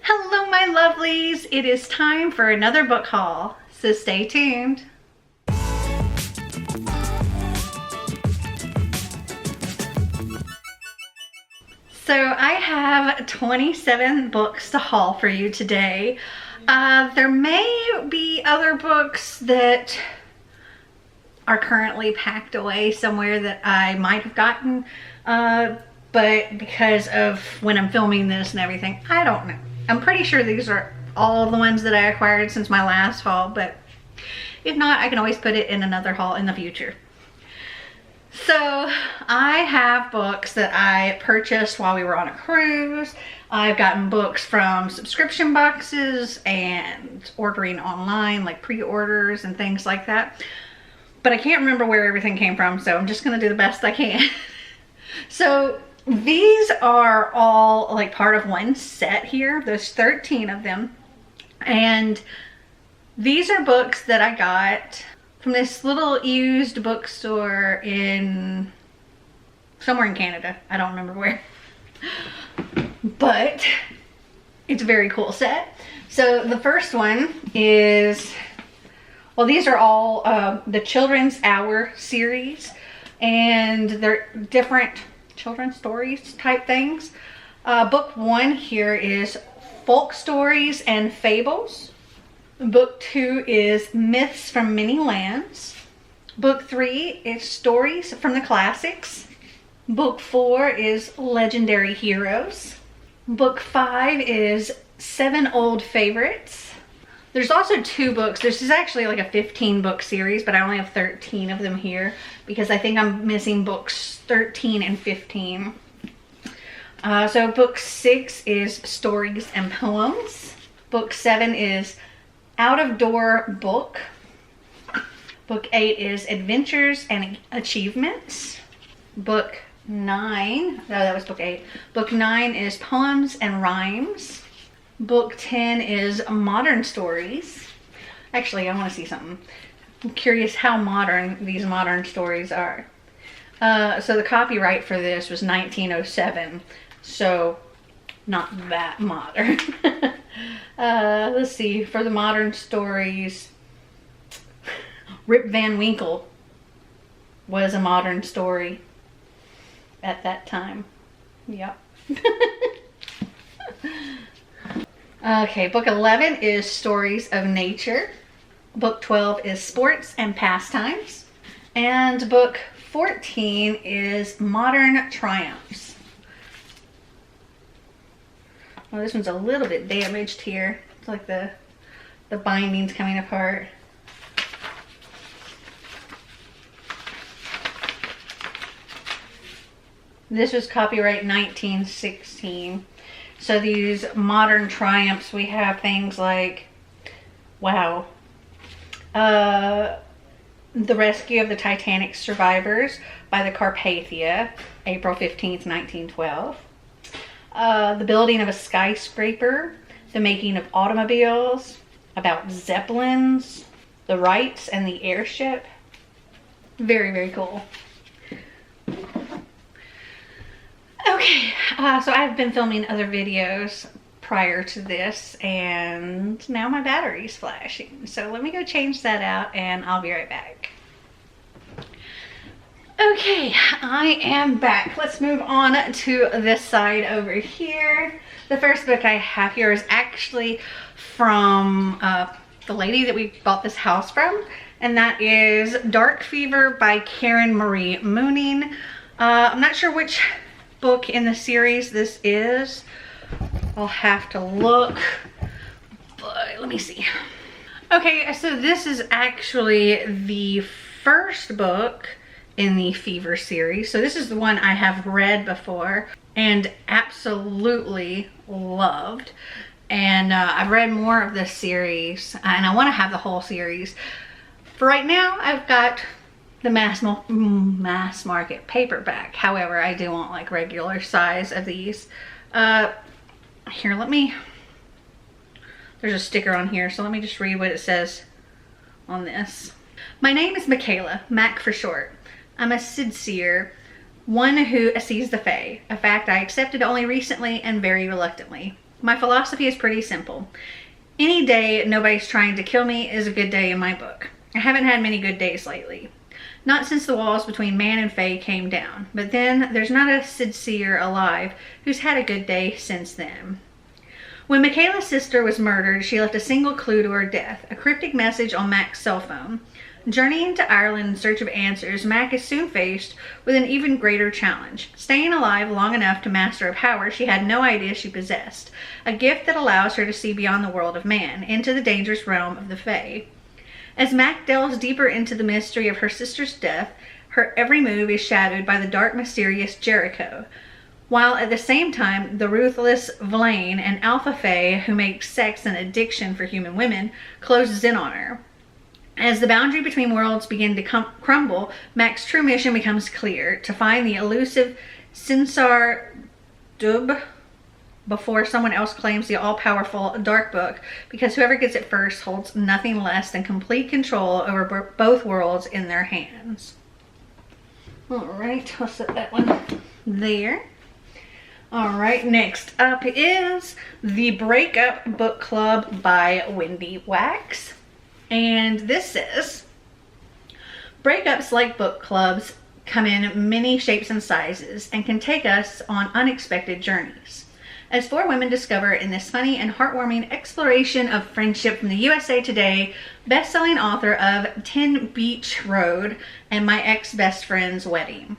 Hello my lovelies, it is time for another book haul, so stay tuned. So I have 27 books to haul for you today. There may be other books that are currently packed away somewhere that I might have gotten, but because of when I'm filming this and everything, I don't know. I'm pretty sure these are all of the ones that I acquired since my last haul, but if not, I can always put it in another haul in the future. So I have books that I purchased while we were on a cruise. I've gotten books from subscription boxes and ordering online, like pre-orders and things like that. But I can't remember where everything came from, so I'm just gonna do the best I can. So these are all like part of one set here. There's 13 of them. And these are books that I got from this little used bookstore in somewhere in Canada. I don't remember where. But it's a very cool set. So the first one is, well, these are all the Children's Hour series, and they're different children's stories type things. Book one here is Folk Stories and Fables. Book two is Myths from Many Lands. Book three is Stories from the Classics. Book four is Legendary Heroes. Book five is Seven Old Favorites. There's also two books. This is actually like a 15 book series, but I only have 13 of them here because I think I'm missing books 13 and 15. So book six is Stories and Poems. Book seven is Out of Door Book. Book eight is Adventures and Achievements. Book nine, no, that was book eight. Book nine is Poems and Rhymes. Book 10 is Modern Stories. Actually, I want to see something. I'm curious how modern these modern stories are. So the copyright for this was 1907, so not that modern. Let's see, for the modern stories, Rip Van Winkle was a modern story at that time. Yep. Okay, book 11 is Stories of Nature. Book 12 is Sports and Pastimes. And book 14 is Modern Triumphs. Well, this one's a little bit damaged here. It's like the binding's coming apart. This was copyright 1916. So these Modern Triumphs, we have things like, wow, The Rescue of the Titanic Survivors by the Carpathia, April 15th, 1912. The Building of a Skyscraper, The Making of Automobiles, about Zeppelins, The Wrights and the Airship. Very, very cool. Okay, so I've been filming other videos prior to this, and now my battery's flashing. So let me go change that out and I'll be right back. Okay, I am back. Let's move on to this side over here. The first book I have here is actually from the lady that we bought this house from, and that is Dark Fever by Karen Marie Mooning. I'm not sure which book in the series this is. I'll have to look, but let me see. Okay, so this is actually the first book in the Fever series. So this is the one I have read before and absolutely loved. And I've read more of this series, and I want to have the whole series. For right now, I've got the mass market paperback. However, I do want like regular size of these. Here, there's a sticker on here, so let me just read what it says on this. My name is Michaela, Mac for short. I'm a Sidseer, one who sees the Fae, a fact I accepted only recently and very reluctantly. My philosophy is pretty simple. Any day nobody's trying to kill me is a good day in my book. I haven't had many good days lately. Not since the walls between man and fae came down. But then there's not a Sid Seer alive who's had a good day since then. When Michaela's sister was murdered, she left a single clue to her death, a cryptic message on Mac's cell phone. Journeying to Ireland in search of answers, Mac is soon faced with an even greater challenge, staying alive long enough to master a power she had no idea she possessed, a gift that allows her to see beyond the world of man, into the dangerous realm of the fae. As Mac delves deeper into the mystery of her sister's death, her every move is shadowed by the dark, mysterious Jericho, while at the same time, the ruthless Vlaine, an alpha fae who makes sex an addiction for human women, closes in on her. As the boundary between worlds begin to crumble, Mac's true mission becomes clear: to find the elusive Sinsar Dub before someone else claims the all-powerful Dark Book, because whoever gets it first holds nothing less than complete control over both worlds in their hands. All right, I'll set that one there. All right, next up is the Breakup Book Club by Wendy Wax. And this says, breakups, like book clubs, come in many shapes and sizes and can take us on unexpected journeys. As four women discover in this funny and heartwarming exploration of friendship from the USA Today, best-selling author of 10 Beach Road and My Ex-Best Friend's Wedding.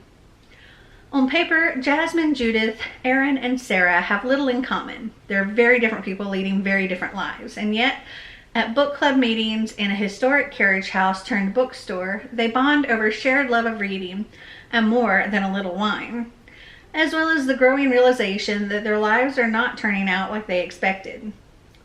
On paper, Jasmine, Judith, Erin, and Sarah have little in common. They're very different people leading very different lives, and yet at book club meetings in a historic carriage house turned bookstore, they bond over shared love of reading and more than a little wine, as well as the growing realization that their lives are not turning out like they expected.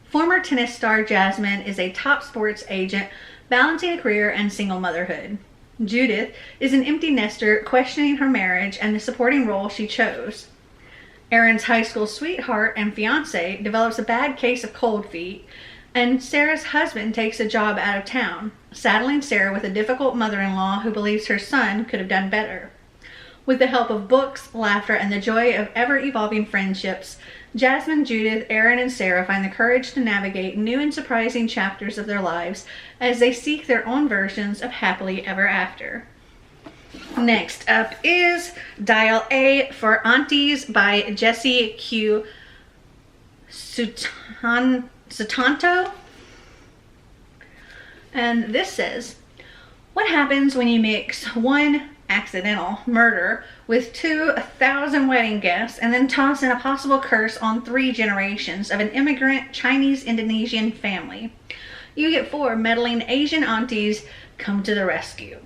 Former tennis star Jasmine is a top sports agent balancing a career and single motherhood. Judith is an empty nester questioning her marriage and the supporting role she chose. Erin's high school sweetheart and fiance develops a bad case of cold feet, and Sarah's husband takes a job out of town, saddling Sarah with a difficult mother-in-law who believes her son could have done better. With the help of books, laughter, and the joy of ever-evolving friendships, Jasmine, Judith, Erin, and Sarah find the courage to navigate new and surprising chapters of their lives as they seek their own versions of happily ever after. Next up is Dial A for Aunties by Jessie Q. Sutanto. And this says, what happens when you mix one accidental murder with 2,000 wedding guests and then toss in a possible curse on 3 generations of an immigrant Chinese-Indonesian family? You get 4 meddling Asian aunties come to the rescue.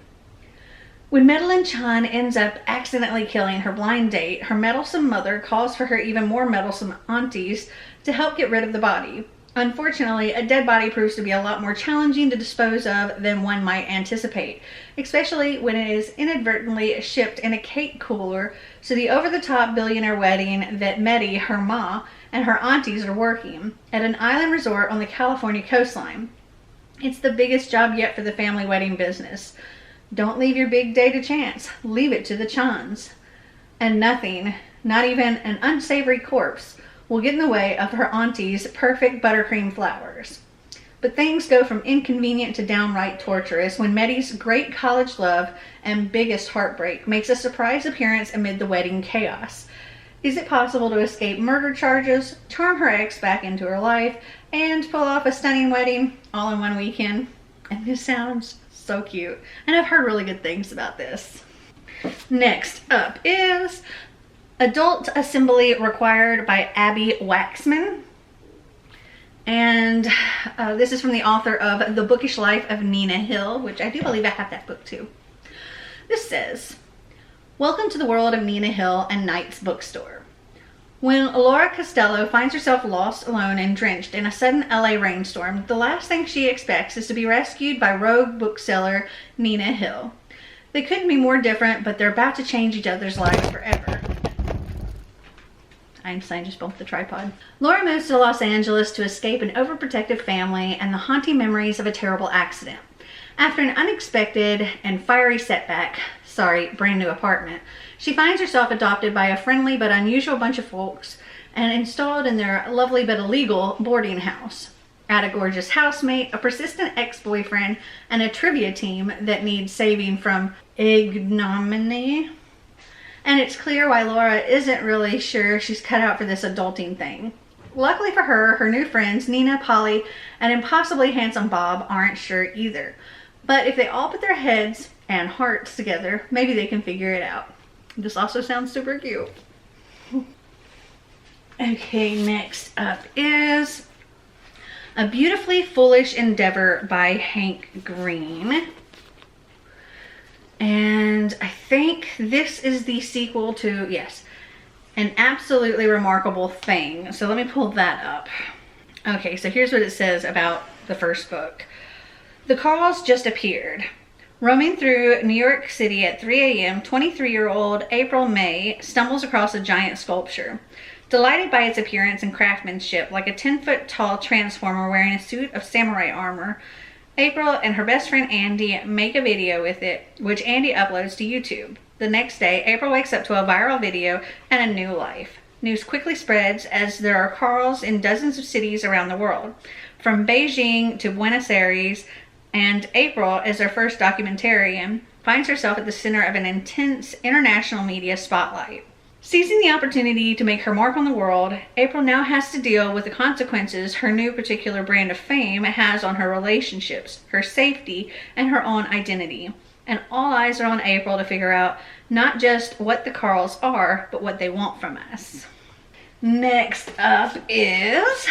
When Madeline Chan ends up accidentally killing her blind date, her meddlesome mother calls for her even more meddlesome aunties to help get rid of the body. Unfortunately, a dead body proves to be a lot more challenging to dispose of than one might anticipate, especially when it is inadvertently shipped in a cake cooler to the over-the-top billionaire wedding that Medi, her ma, and her aunties are working at an island resort on the California coastline. It's the biggest job yet for the family wedding business. Don't leave your big day to chance. Leave it to the Chans. And nothing, not even an unsavory corpse, will get in the way of her auntie's perfect buttercream flowers. But things go from inconvenient to downright torturous when Medi's great college love and biggest heartbreak makes a surprise appearance amid the wedding chaos. Is it possible to escape murder charges, charm her ex back into her life, and pull off a stunning wedding all in one weekend? And this sounds so cute, and I've heard really good things about this. Next up is Adult Assembly Required by Abby Waxman. And this is from the author of The Bookish Life of Nina Hill, which I do believe I have that book too. This says, welcome to the world of Nina Hill and Knight's Bookstore. When Laura Costello finds herself lost, alone, and drenched in a sudden LA rainstorm, the last thing she expects is to be rescued by rogue bookseller Nina Hill. They couldn't be more different, but they're about to change each other's lives forever. Einstein just bumped the tripod. Laura moves to Los Angeles to escape an overprotective family and the haunting memories of a terrible accident. After an unexpected and fiery setback, brand new apartment, she finds herself adopted by a friendly but unusual bunch of folks and installed in their lovely but illegal boarding house. Add a gorgeous housemate, a persistent ex-boyfriend, and a trivia team that needs saving from ignominy. And it's clear why Laura isn't really sure she's cut out for this adulting thing. Luckily for her, her new friends, Nina, Polly, and impossibly handsome Bob, aren't sure either. But if they all put their heads and hearts together, maybe they can figure it out. This also sounds super cute. Okay, next up is A Beautifully Foolish Endeavor by Hank Green. And I think this is the sequel to, yes, An Absolutely Remarkable Thing. So let me pull that up. Okay, so here's what it says about the first book. The Carls just appeared. Roaming through New York City at 3 a.m., 23-year-old April May stumbles across a giant sculpture. Delighted by its appearance and craftsmanship, like a 10-foot-tall transformer wearing a suit of samurai armor, April and her best friend Andy make a video with it, which Andy uploads to YouTube. The next day, April wakes up to a viral video and a new life. News quickly spreads as there are Carls in dozens of cities around the world, from Beijing to Buenos Aires, and April, as their first documentarian, finds herself at the center of an intense international media spotlight. Seizing the opportunity to make her mark on the world, April now has to deal with the consequences her new particular brand of fame has on her relationships, her safety, and her own identity. And all eyes are on April to figure out not just what the Carls are, but what they want from us. Next up is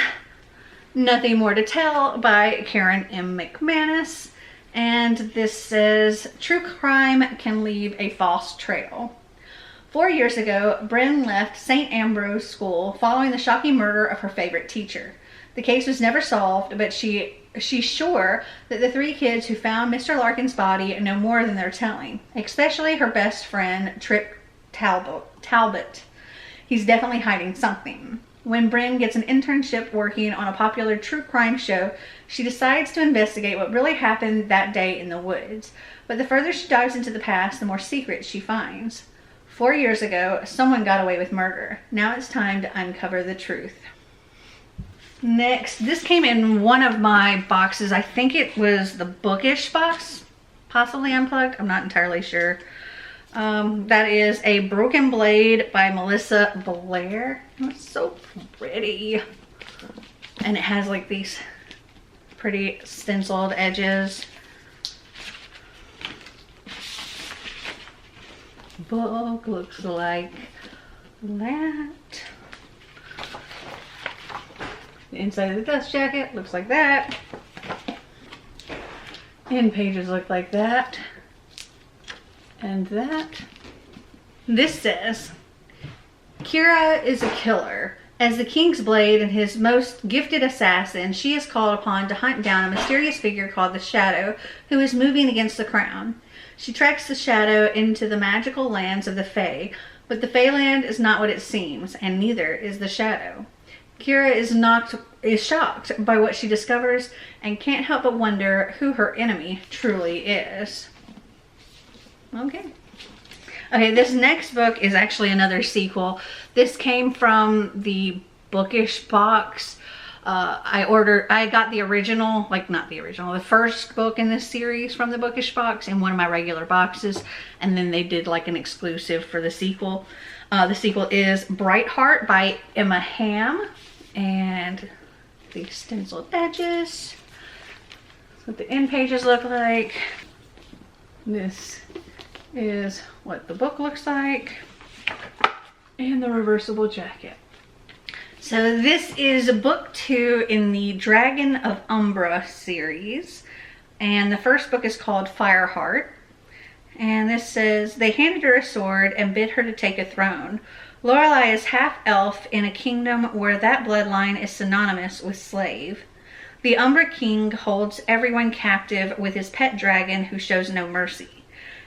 Nothing More to Tell by Karen M. McManus. And this says, true crime can leave a false trail. 4 years ago, Bryn left St. Ambrose School following the shocking murder of her favorite teacher. The case was never solved, but she's sure that the 3 kids who found Mr. Larkin's body know more than they're telling, especially her best friend, Trip Talbot. He's definitely hiding something. When Bryn gets an internship working on a popular true crime show, she decides to investigate what really happened that day in the woods. But the further she dives into the past, the more secrets she finds. 4 years ago, someone got away with murder. Now it's time to uncover the truth. Next, this came in one of my boxes. I think it was the Bookish Box, possibly Unplugged. I'm not entirely sure. That is A Broken Blade by Melissa Blair. It's so pretty. And it has like these pretty stenciled edges. Book looks like that. The inside of the dust jacket looks like that. End pages look like that. And that. This says, Kira is a killer. As the King's Blade and his most gifted assassin, she is called upon to hunt down a mysterious figure called the Shadow, who is moving against the crown. She tracks the Shadow into the magical lands of the Fae, but the Faeland is not what it seems, and neither is the Shadow. Kira is shocked by what she discovers and can't help but wonder who her enemy truly is. Okay, this next book is actually another sequel. This came from the Bookish Box. I got the original, the first book in this series from the Bookish Box in one of my regular boxes, and then they did like an exclusive for the sequel. The sequel is Brightheart by Emma Hamm, and the stenciled edges. That's what the end pages look like. This is what the book looks like, and the reversible jacket. So this is book 2 in the Dragon of Umbra series, and the first book is called Fireheart. And this says, they handed her a sword and bid her to take a throne. Lorelei is half elf in a kingdom where that bloodline is synonymous with slave. The Umbra king holds everyone captive with his pet dragon who shows no mercy.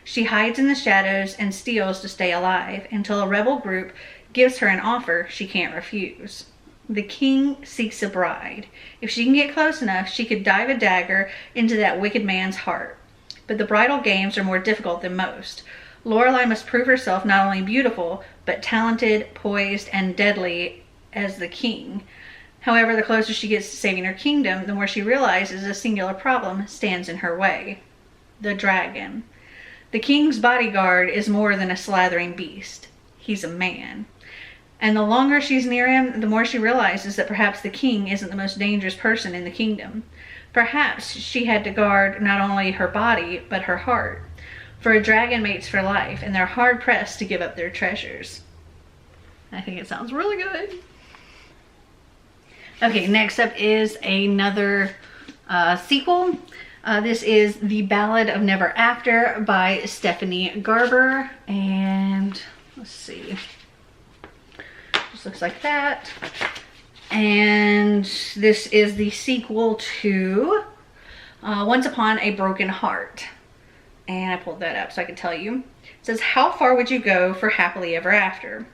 She hides in the shadows and steals to stay alive until a rebel group gives her an offer she can't refuse. The king seeks a bride. If she can get close enough, she could dive a dagger into that wicked man's heart. But the bridal games are more difficult than most. Lorelei must prove herself not only beautiful, but talented, poised, and deadly as the king. However, the closer she gets to saving her kingdom, the more she realizes a singular problem stands in her way: the dragon. The king's bodyguard is more than a slathering beast. He's a man. And the longer she's near him, the more she realizes that perhaps the king isn't the most dangerous person in the kingdom. Perhaps she had to guard not only her body, but her heart. For a dragon mates for life, and they're hard-pressed to give up their treasures. I think it sounds really good. Okay, next up is another sequel. This is The Ballad of Never After by Stephanie Garber. And let's see. Just looks like that. And this is the sequel to Once Upon a Broken Heart. And I pulled that up so I could tell you. It says, how far would you go for happily ever after?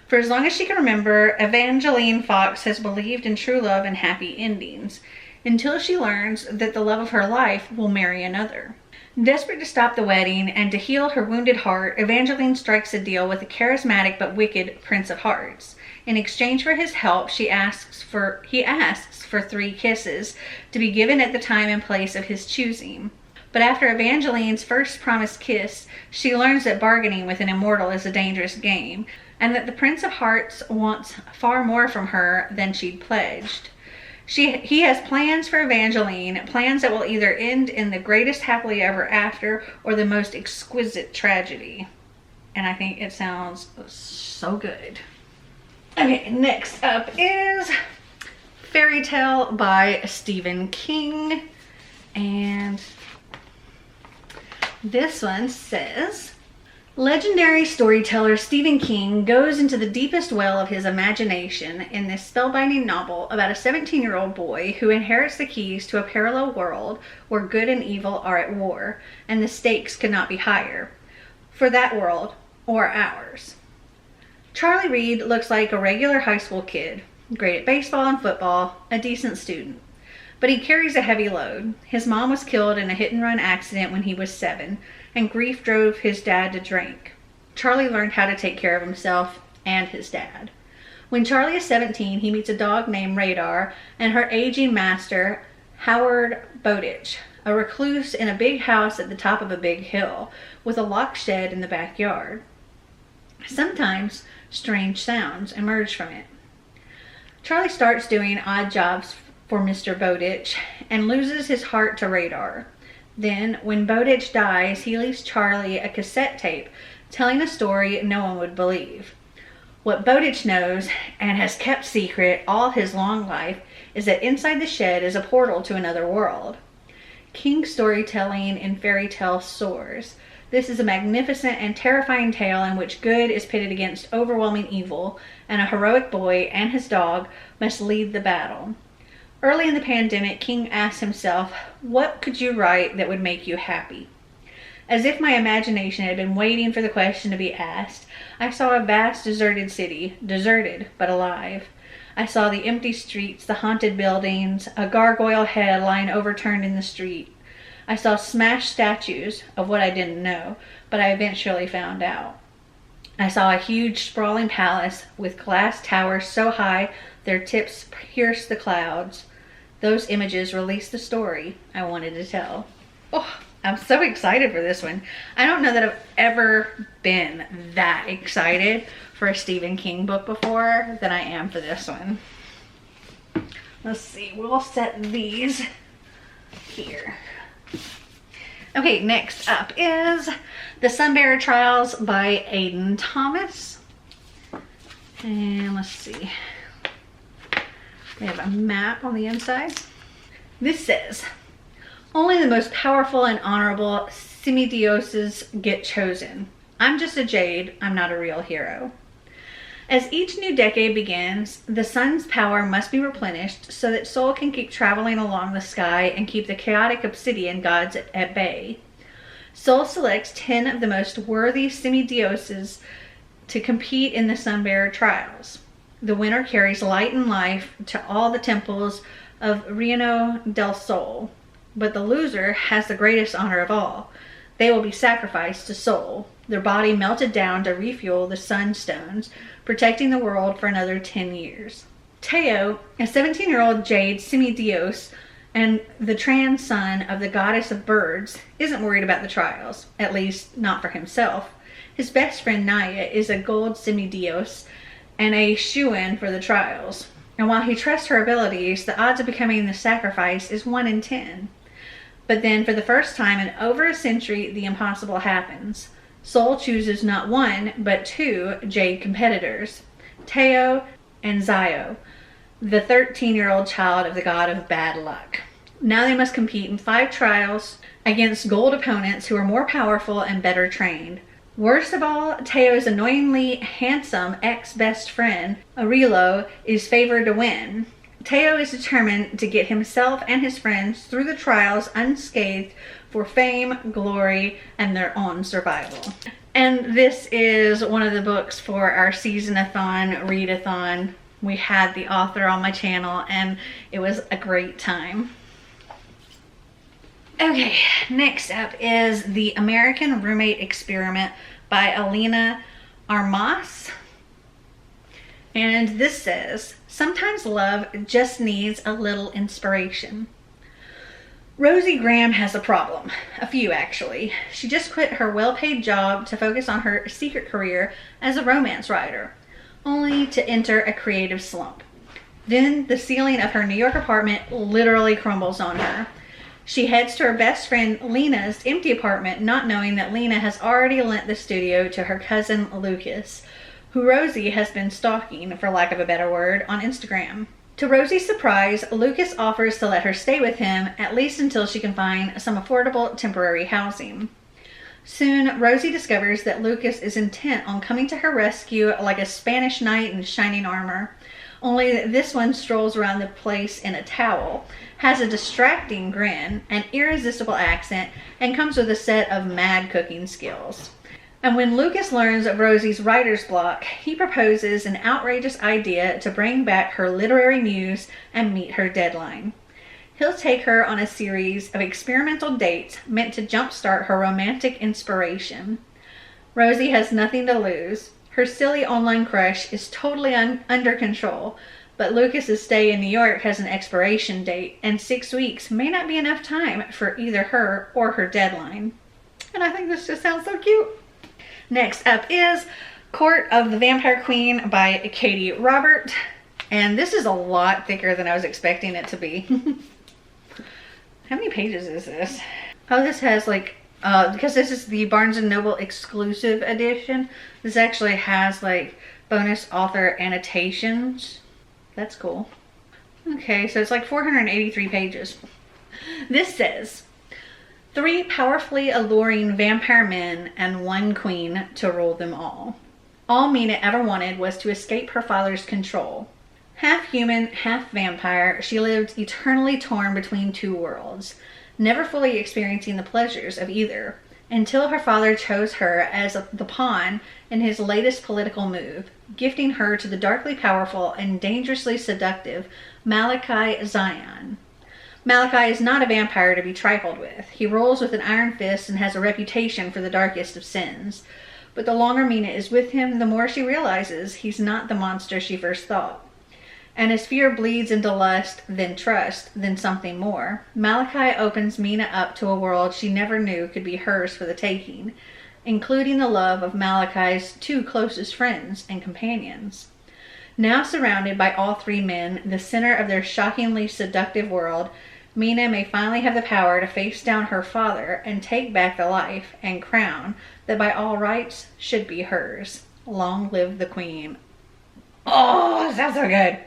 For as long as she can remember, Evangeline Fox has believed in true love and happy endings, until she learns that the love of her life will marry another. Desperate to stop the wedding and to heal her wounded heart, Evangeline strikes a deal with a charismatic but wicked Prince of Hearts. In exchange for his help, he asks for 3 kisses to be given at the time and place of his choosing. But after Evangeline's first promised kiss, she learns that bargaining with an immortal is a dangerous game, and that the Prince of Hearts wants far more from her than she'd pledged. He has plans for Evangeline, plans that will either end in the greatest happily ever after or the most exquisite tragedy. And I think it sounds so good. Okay, next up is Fairy Tale by Stephen King. And this one says, legendary storyteller Stephen King goes into the deepest well of his imagination in this spellbinding novel about a 17-year-old boy who inherits the keys to a parallel world where good and evil are at war, and the stakes could not be higher for that world or ours. Charlie Reed looks like a regular high school kid, great at baseball and football, a decent student. But he carries a heavy load. His mom was killed in a hit-and-run accident when he was 7, and grief drove his dad to drink. Charlie learned how to take care of himself and his dad. When Charlie is 17, he meets a dog named Radar and her aging master, Howard Bowditch, a recluse in a big house at the top of a big hill, with a locked shed in the backyard. Sometimes strange sounds emerge from it. Charlie starts doing odd jobs for Mr. Bowditch and loses his heart to Radar. Then, when Bowditch dies, he leaves Charlie a cassette tape telling a story no one would believe. What Bowditch knows, and has kept secret all his long life, is that inside the shed is a portal to another world. King's storytelling in fairy tale soars. This is a magnificent and terrifying tale in which good is pitted against overwhelming evil, and a heroic boy and his dog must lead the battle. Early in the pandemic, King asked himself, what could you write that would make you happy? As if my imagination had been waiting for the question to be asked, I saw a vast deserted city, deserted but alive. I saw the empty streets, the haunted buildings, a gargoyle head lying overturned in the street. I saw smashed statues of what I didn't know, but I eventually found out. I saw a huge sprawling palace with glass towers so high their tips pierced the clouds. Those images released the story I wanted to tell. Oh, I'm so excited for this one. I don't know that I've ever been that excited for a Stephen King book before than I am for this one. Let's see, we'll set these here. Okay, next up is The Sunbearer Trials by Aidan Thomas. And let's see. We have a map on the inside. This says, only the most powerful and honorable semidioses get chosen. I'm just a jade, I'm not a real hero. As each new decade begins, the sun's power must be replenished so that Sol can keep traveling along the sky and keep the chaotic obsidian gods at bay. Sol selects 10 of the most worthy semidioses to compete in the Sunbearer Trials. The winner carries light and life to all the temples of Reino del Sol, but the loser has the greatest honor of all. They will be sacrificed to Sol, their body melted down to refuel the sunstones, protecting the world for another 10 years. Teo, a 17-year-old Jade semi-dios and the trans son of the goddess of birds, isn't worried about the trials, at least not for himself. His best friend Naya is a gold semi-dios and a shoo-in for the trials. And while he trusts her abilities, the odds of becoming the sacrifice is 1 in 10. But then, for the first time in over a century, the impossible happens. Soul chooses not 1, but 2 Jade competitors, Teo and Zio, the 13-year-old child of the god of bad luck. Now they must compete in 5 trials against gold opponents who are more powerful and better trained. Worst of all, Teo's annoyingly handsome ex-best friend, Arilo, is favored to win. Teo is determined to get himself and his friends through the trials unscathed for fame, glory, and their own survival. And this is one of the books for our season-a-thon, read-a-thon. We had the author on my channel and it was a great time. Okay, next up is The American Roommate Experiment by Alina Armas. And this says, sometimes love just needs a little inspiration. Rosie Graham has a problem. A few, actually. She just quit her well-paid job to focus on her secret career as a romance writer, only to enter a creative slump. Then the ceiling of her New York apartment literally crumbles on her. She heads to her best friend Lena's empty apartment, not knowing that Lena has already lent the studio to her cousin Lucas, who Rosie has been stalking, for lack of a better word, on Instagram. To Rosie's surprise, Lucas offers to let her stay with him, at least until she can find some affordable temporary housing. Soon, Rosie discovers that Lucas is intent on coming to her rescue like a Spanish knight in shining armor. Only that this one strolls around the place in a towel, has a distracting grin, an irresistible accent, and comes with a set of mad cooking skills. And when Lucas learns of Rosie's writer's block, he proposes an outrageous idea to bring back her literary muse and meet her deadline. He'll take her on a series of experimental dates meant to jumpstart her romantic inspiration. Rosie has nothing to lose. Her silly online crush is totally under control, but Lucas's stay in New York has an expiration date, and 6 weeks may not be enough time for either her or her deadline. And I think this just sounds so cute. Next up is Court of the Vampire Queen by Katie Robert, and this is a lot thicker than I was expecting it to be. How many pages is this? Oh, this has like, because this is the Barnes & Noble exclusive edition, this actually has like bonus author annotations. That's cool. Okay, so it's like 483 pages. This says, 3 powerfully alluring vampire men and 1 queen to rule them all. All Mina ever wanted was to escape her father's control. Half human, half vampire, she lived eternally torn between 2 worlds, never fully experiencing the pleasures of either, until her father chose her as the pawn in his latest political move, gifting her to the darkly powerful and dangerously seductive Malachi Zion. Malachi is not a vampire to be trifled with. He rules with an iron fist and has a reputation for the darkest of sins. But the longer Mina is with him, the more she realizes he's not the monster she first thought. And as fear bleeds into lust, then trust, then something more, Malachi opens Mina up to a world she never knew could be hers for the taking, including the love of Malachi's 2 closest friends and companions. Now surrounded by all 3 men, the center of their shockingly seductive world, Mina may finally have the power to face down her father and take back the life and crown that by all rights should be hers. Long live the queen. Oh, that sounds so good.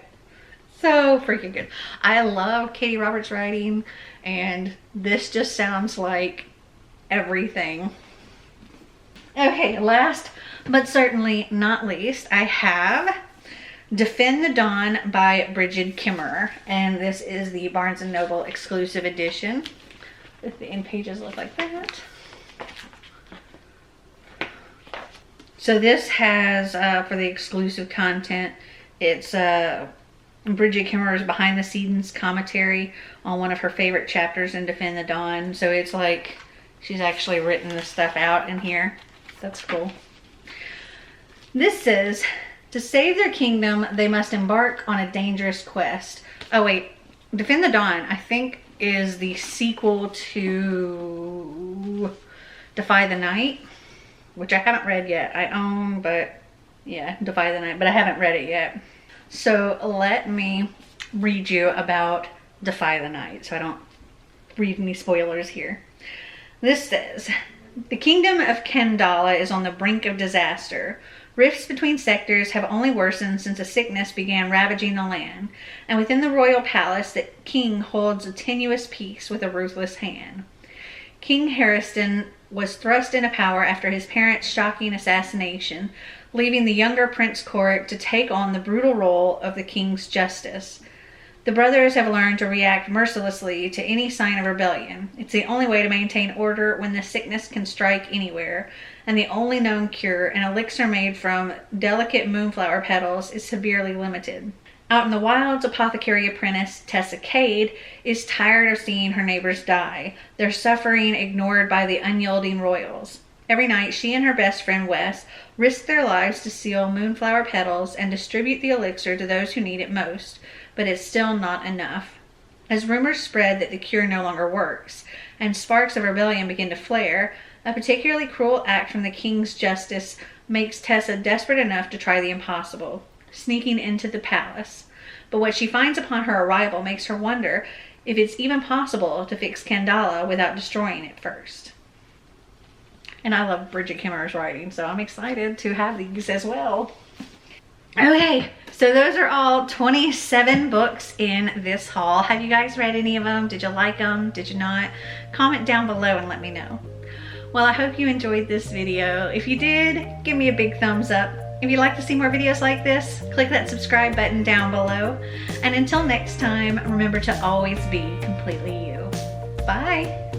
So freaking good. I love Katie Roberts' writing, and this just sounds like everything. Okay, last but certainly not least, I have Defend the Dawn by Bridget Kimmerer, and this is the Barnes & Noble exclusive edition. The end pages look like that. So this has, for the exclusive content, it's Bridget Kimmerer's behind the scenes commentary on one of her favorite chapters in Defend the Dawn. So it's like she's actually written the stuff out in here. That's cool. This says, To save their kingdom, they must embark on a dangerous quest. Oh wait, Defend the Dawn, I think, is the sequel to Defy the Night, which I haven't read yet. I own, but yeah, Defy the Night, but I haven't read it yet. So let me read you about Defy the Night so I don't read any spoilers here. This says, the kingdom of Kandala is on the brink of disaster. Rifts between sectors have only worsened since a sickness began ravaging the land, and within the royal palace the king holds a tenuous peace with a ruthless hand. King Harriston was thrust into power after his parents' shocking assassination, leaving the younger Prince Korik to take on the brutal role of the king's justice. The brothers have learned to react mercilessly to any sign of rebellion. It's the only way to maintain order when the sickness can strike anywhere, and the only known cure, an elixir made from delicate moonflower petals, is severely limited. Out in the wilds, apothecary apprentice Tessa Cade is tired of seeing her neighbors die, their suffering ignored by the unyielding royals. Every night, she and her best friend Wes risk their lives to seal moonflower petals and distribute the elixir to those who need it most, but it's still not enough. As rumors spread that the cure no longer works, and sparks of rebellion begin to flare, a particularly cruel act from the king's justice makes Tessa desperate enough to try the impossible, sneaking into the palace. But what she finds upon her arrival makes her wonder if it's even possible to fix Kandala without destroying it first. And I love Bridget Kimmer's writing, so I'm excited to have these as well. Okay, so those are all 27 books in this haul. Have you guys read any of them? Did you like them? Did you not? Comment down below and let me know. Well, I hope you enjoyed this video. If you did, give me a big thumbs up. If you'd like to see more videos like this, click that subscribe button down below. And until next time, remember to always be completely you. Bye.